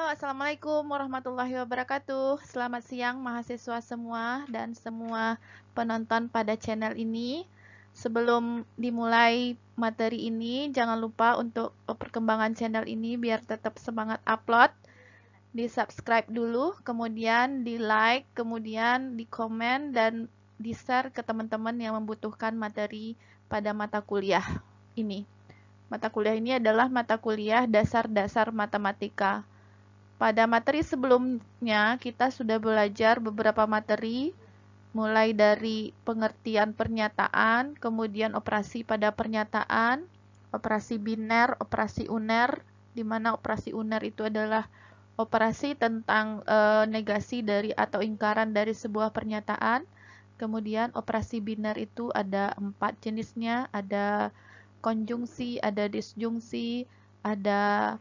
Assalamualaikum warahmatullahi wabarakatuh. Selamat siang mahasiswa semua dan semua penonton pada channel ini. Sebelum dimulai materi ini, jangan lupa untuk perkembangan channel ini biar tetap semangat upload. Di subscribe dulu, kemudian di like, kemudian di komen, dan di share ke teman-teman yang membutuhkan materi pada mata kuliah ini. Mata kuliah ini adalah mata kuliah dasar-dasar matematika. Pada materi sebelumnya, kita sudah belajar beberapa materi, mulai dari pengertian pernyataan, kemudian operasi pada pernyataan, operasi biner, operasi uner, di mana operasi uner itu adalah operasi tentang negasi dari atau ingkaran dari sebuah pernyataan. Kemudian operasi biner itu ada 4 jenisnya, ada konjungsi, ada disjungsi, ada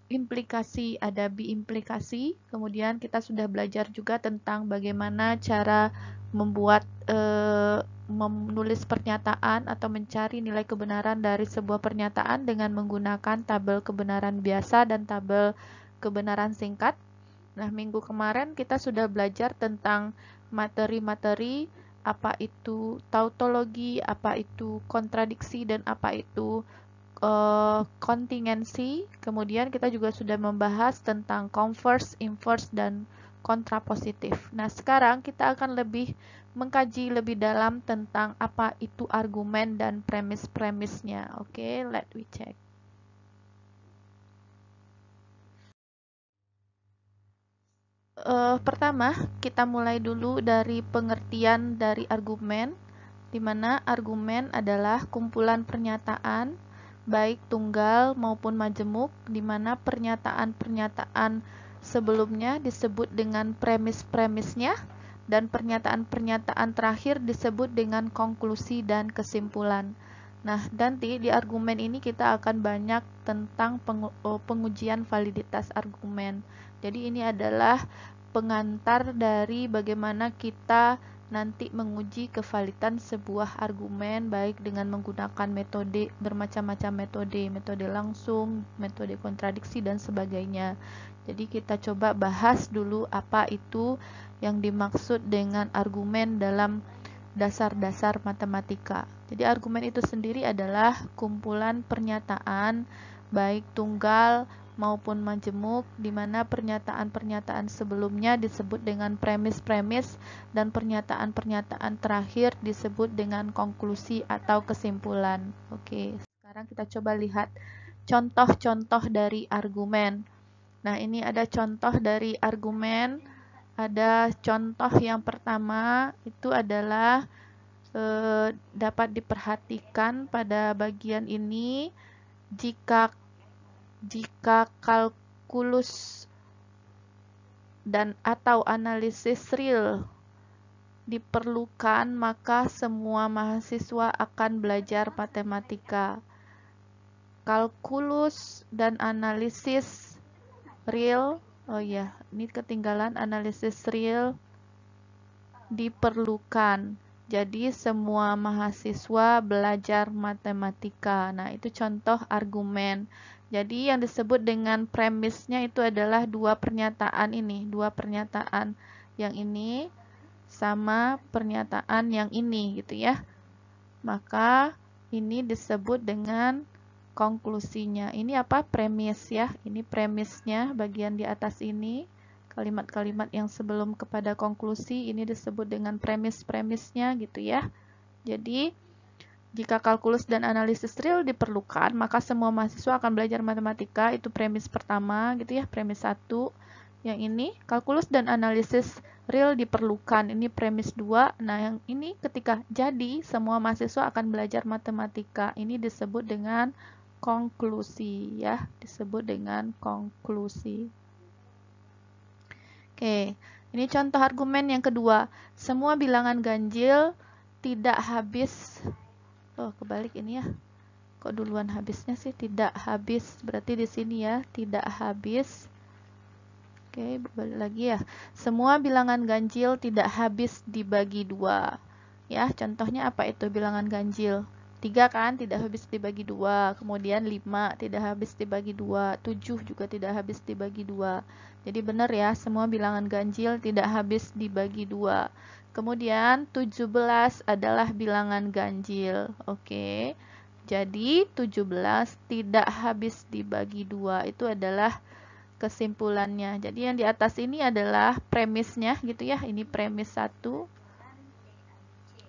implikasi, ada biimplikasi. Kemudian kita sudah belajar juga tentang bagaimana cara membuat menulis pernyataan atau mencari nilai kebenaran dari sebuah pernyataan dengan menggunakan tabel kebenaran biasa dan tabel kebenaran singkat. Nah, minggu kemarin kita sudah belajar tentang materi-materi apa itu tautologi, apa itu kontradiksi, dan apa itu kontingensi. Kemudian kita juga sudah membahas tentang converse, inverse, dan kontrapositif. Nah, sekarang kita akan lebih mengkaji lebih dalam tentang apa itu argumen dan premis-premisnya. Oke, let we check. Pertama, kita mulai dulu dari pengertian dari argumen, di mana argumen adalah kumpulan pernyataan baik tunggal maupun majemuk, di mana pernyataan-pernyataan sebelumnya disebut dengan premis-premisnya dan pernyataan-pernyataan terakhir disebut dengan konklusi dan kesimpulan. Nah, nanti di argumen ini kita akan banyak tentang pengujian validitas argumen. Jadi ini adalah pengantar dari bagaimana kita nanti menguji kevalidan sebuah argumen baik dengan menggunakan metode bermacam-macam metode langsung, metode kontradiksi, dan sebagainya. Jadi kita coba bahas dulu apa itu yang dimaksud dengan argumen dalam dasar-dasar matematika. Jadi argumen itu sendiri adalah kumpulan pernyataan baik tunggal maupun majemuk, di mana pernyataan-pernyataan sebelumnya disebut dengan premis-premis dan pernyataan-pernyataan terakhir disebut dengan konklusi atau kesimpulan. Oke, sekarang kita coba lihat contoh-contoh dari argumen. Nah, ini ada contoh dari argumen. Ada contoh yang pertama itu adalah dapat diperhatikan pada bagian ini jika kalkulus dan atau analisis real diperlukan, maka semua mahasiswa akan belajar matematika. Kalkulus dan analisis real, oh ya, ini ketinggalan, analisis real diperlukan. Jadi semua mahasiswa belajar matematika. Nah, itu contoh argumen. Jadi yang disebut dengan premisnya itu adalah dua pernyataan ini, dua pernyataan yang ini sama pernyataan yang ini gitu ya. Maka ini disebut dengan konklusinya. Ini apa? Premis ya. Ini premisnya bagian di atas ini. Kalimat-kalimat yang sebelum kepada konklusi ini disebut dengan premis-premisnya gitu ya. Jadi jika kalkulus dan analisis real diperlukan, maka semua mahasiswa akan belajar matematika. Itu premis pertama gitu ya, premis 1. Yang ini kalkulus dan analisis real diperlukan. Ini premis 2. Nah, yang ini ketika jadi semua mahasiswa akan belajar matematika. Ini disebut dengan konklusi ya, disebut dengan konklusi. Oke, ini contoh argumen yang kedua. Semua bilangan ganjil tidak habis. Oh, kebalik ini ya. Kok duluan habisnya sih? Tidak habis. Berarti di sini ya, tidak habis. Oke, balik lagi ya. Semua bilangan ganjil tidak habis dibagi 2. Ya, contohnya apa itu bilangan ganjil? 3 kan tidak habis dibagi 2, kemudian 5 tidak habis dibagi 2, 7 juga tidak habis dibagi 2. Jadi benar ya, semua bilangan ganjil tidak habis dibagi 2. Kemudian 17 adalah bilangan ganjil. Oke. Jadi 17 tidak habis dibagi 2. Itu adalah kesimpulannya. Jadi yang di atas ini adalah premisnya gitu ya. Ini premis 1.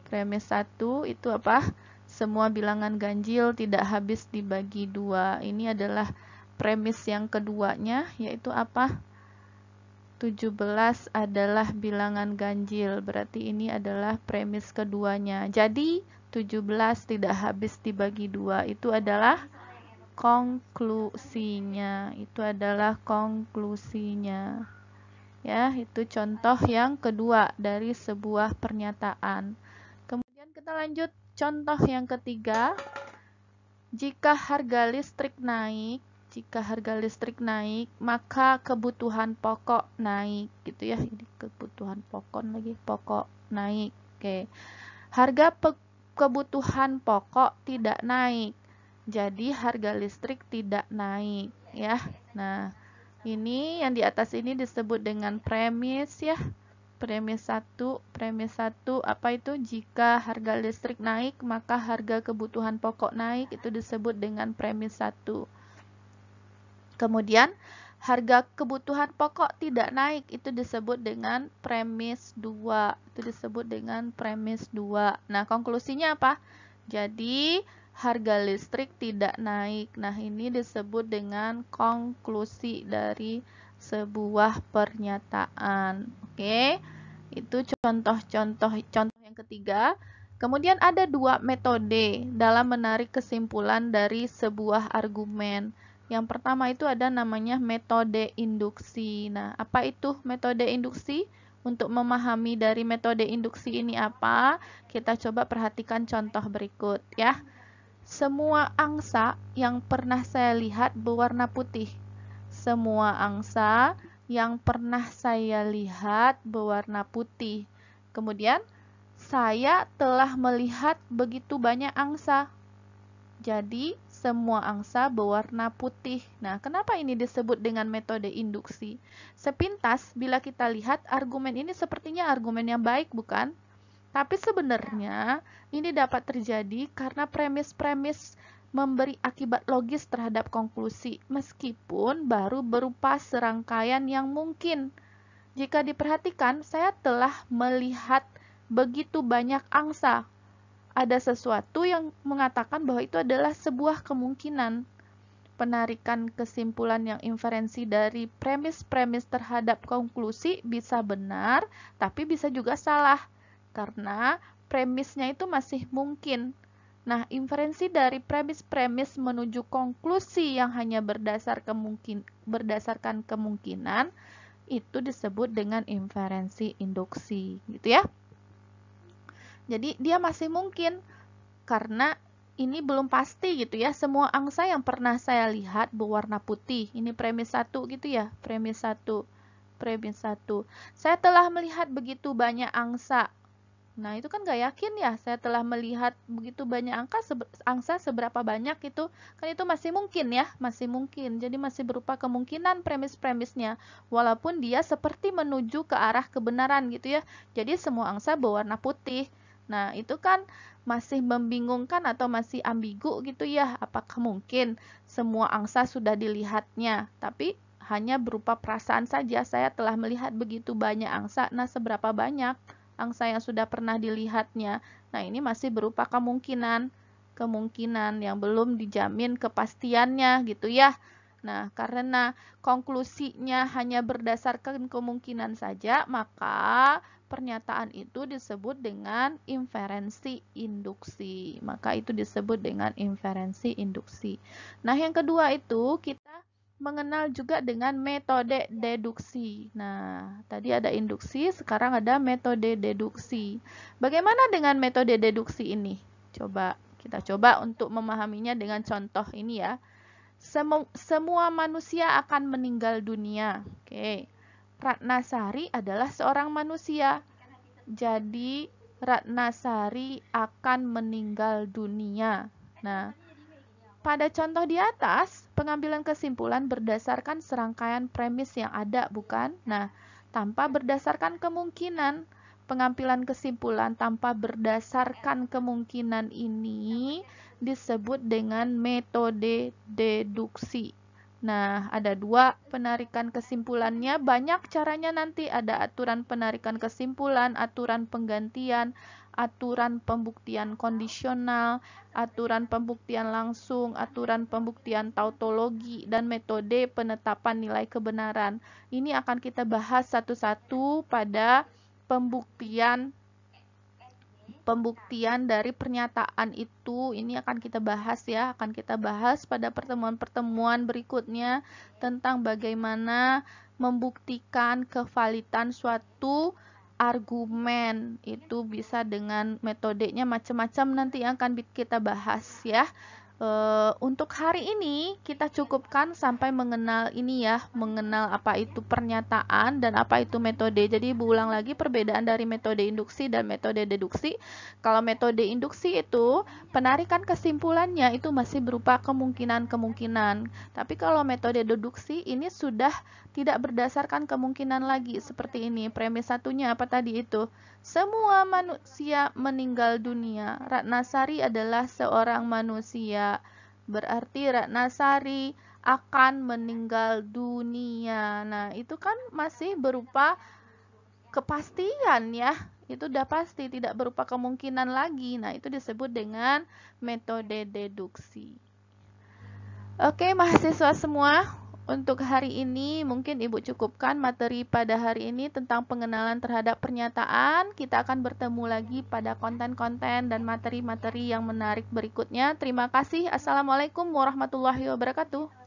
Premis 1 itu apa? Semua bilangan ganjil tidak habis dibagi 2. Ini adalah premis yang keduanya, yaitu apa? 17 adalah bilangan ganjil. Berarti ini adalah premis keduanya. Jadi 17 tidak habis dibagi 2. Itu adalah konklusinya. Itu adalah konklusinya. Ya, itu contoh yang kedua dari sebuah pernyataan. Kemudian kita lanjut contoh yang ketiga. Jika harga listrik naik, maka kebutuhan pokok naik gitu ya. Ini kebutuhan pokok naik. Oke. Harga kebutuhan pokok tidak naik. Jadi harga listrik tidak naik ya. Nah, ini yang di atas ini disebut dengan premis ya. Premis 1 apa itu? Jika harga listrik naik, maka harga kebutuhan pokok naik. Itu disebut dengan premis 1. Kemudian harga kebutuhan pokok tidak naik, itu disebut dengan premis 2. Itu disebut dengan premis 2. Nah, konklusinya apa? Jadi harga listrik tidak naik. Nah, ini disebut dengan konklusi dari sebuah pernyataan. Oke, itu contoh yang ketiga. Kemudian ada 2 metode dalam menarik kesimpulan dari sebuah argumen. Yang pertama itu ada namanya metode induksi. Nah, apa itu metode induksi? Untuk memahami dari metode induksi ini apa, kita coba perhatikan contoh berikut ya. Semua angsa yang pernah saya lihat berwarna putih. Semua angsa yang pernah saya lihat berwarna putih. Kemudian, saya telah melihat begitu banyak angsa. Jadi, semua angsa berwarna putih. Nah, kenapa ini disebut dengan metode induksi? Sepintas, bila kita lihat argumen ini sepertinya argumen yang baik, bukan? Tapi sebenarnya ini dapat terjadi karena premis-premis memberi akibat logis terhadap konklusi, meskipun baru berupa serangkaian yang mungkin. Jika diperhatikan, saya telah melihat begitu banyak angsa. Ada sesuatu yang mengatakan bahwa itu adalah sebuah kemungkinan. Penarikan kesimpulan yang inferensi dari premis-premis terhadap konklusi bisa benar, tapi bisa juga salah, karena premisnya itu masih mungkin. Nah, inferensi dari premis-premis menuju konklusi yang hanya berdasarkan kemungkinan, itu disebut dengan inferensi induksi, gitu ya. Jadi dia masih mungkin karena ini belum pasti gitu ya. Semua angsa yang pernah saya lihat berwarna putih. Ini premis 1 gitu ya. Premis 1. Saya telah melihat begitu banyak angsa. Nah, itu kan gak yakin ya. Saya telah melihat begitu banyak angsa seberapa banyak itu. Kan itu masih mungkin ya. Masih mungkin. Jadi masih berupa kemungkinan premis-premisnya. Walaupun dia seperti menuju ke arah kebenaran gitu ya. Jadi semua angsa berwarna putih. Nah, itu kan masih membingungkan atau masih ambigu gitu ya. Apakah mungkin semua angsa sudah dilihatnya, tapi hanya berupa perasaan saja. Saya telah melihat begitu banyak angsa. Nah, seberapa banyak angsa yang sudah pernah dilihatnya? Nah, ini masih berupa kemungkinan yang belum dijamin kepastiannya gitu ya. Nah, karena konklusinya hanya berdasarkan kemungkinan saja, maka pernyataan itu disebut dengan inferensi induksi. Maka itu disebut dengan inferensi induksi. Nah, yang kedua itu kita mengenal juga dengan metode deduksi. Nah, tadi ada induksi, sekarang ada metode deduksi. Bagaimana dengan metode deduksi ini? Kita coba untuk memahaminya dengan contoh ini ya. Semua manusia akan meninggal dunia. Oke. Ratnasari adalah seorang manusia. Jadi Ratnasari akan meninggal dunia. Nah, pada contoh di atas, pengambilan kesimpulan berdasarkan serangkaian premis yang ada, bukan? Nah, tanpa berdasarkan kemungkinan, pengambilan kesimpulan tanpa berdasarkan kemungkinan ini disebut dengan metode deduksi. Nah, ada dua penarikan kesimpulannya, banyak caranya nanti, ada aturan penarikan kesimpulan, aturan penggantian, aturan pembuktian kondisional, aturan pembuktian langsung, aturan pembuktian tautologi, dan metode penetapan nilai kebenaran. Ini akan kita bahas satu-satu pada pembuktian dari pernyataan itu. Ini akan kita bahas ya, akan kita bahas pada pertemuan-pertemuan berikutnya tentang bagaimana membuktikan kevalidan suatu argumen. Itu bisa dengan metodenya macam-macam, nanti yang akan kita bahas ya. Untuk hari ini kita cukupkan sampai mengenal ini ya, mengenal apa itu pernyataan dan apa itu metode. Jadi berulang lagi perbedaan dari metode induksi dan metode deduksi. Kalau metode induksi itu penarikan kesimpulannya itu masih berupa kemungkinan-kemungkinan. Tapi kalau metode deduksi ini sudah tidak berdasarkan kemungkinan lagi, seperti ini. Premis satunya apa tadi itu? Semua manusia meninggal dunia. Ratnasari adalah seorang manusia. Berarti Ratnasari akan meninggal dunia. Nah, itu kan masih berupa kepastian ya. Itu udah pasti, tidak berupa kemungkinan lagi. Nah, itu disebut dengan metode deduksi. Oke, mahasiswa semua. Untuk hari ini mungkin Ibu cukupkan materi pada hari ini tentang pengenalan terhadap pernyataan. Kita akan bertemu lagi pada konten-konten dan materi-materi yang menarik berikutnya. Terima kasih. Assalamualaikum warahmatullahi wabarakatuh.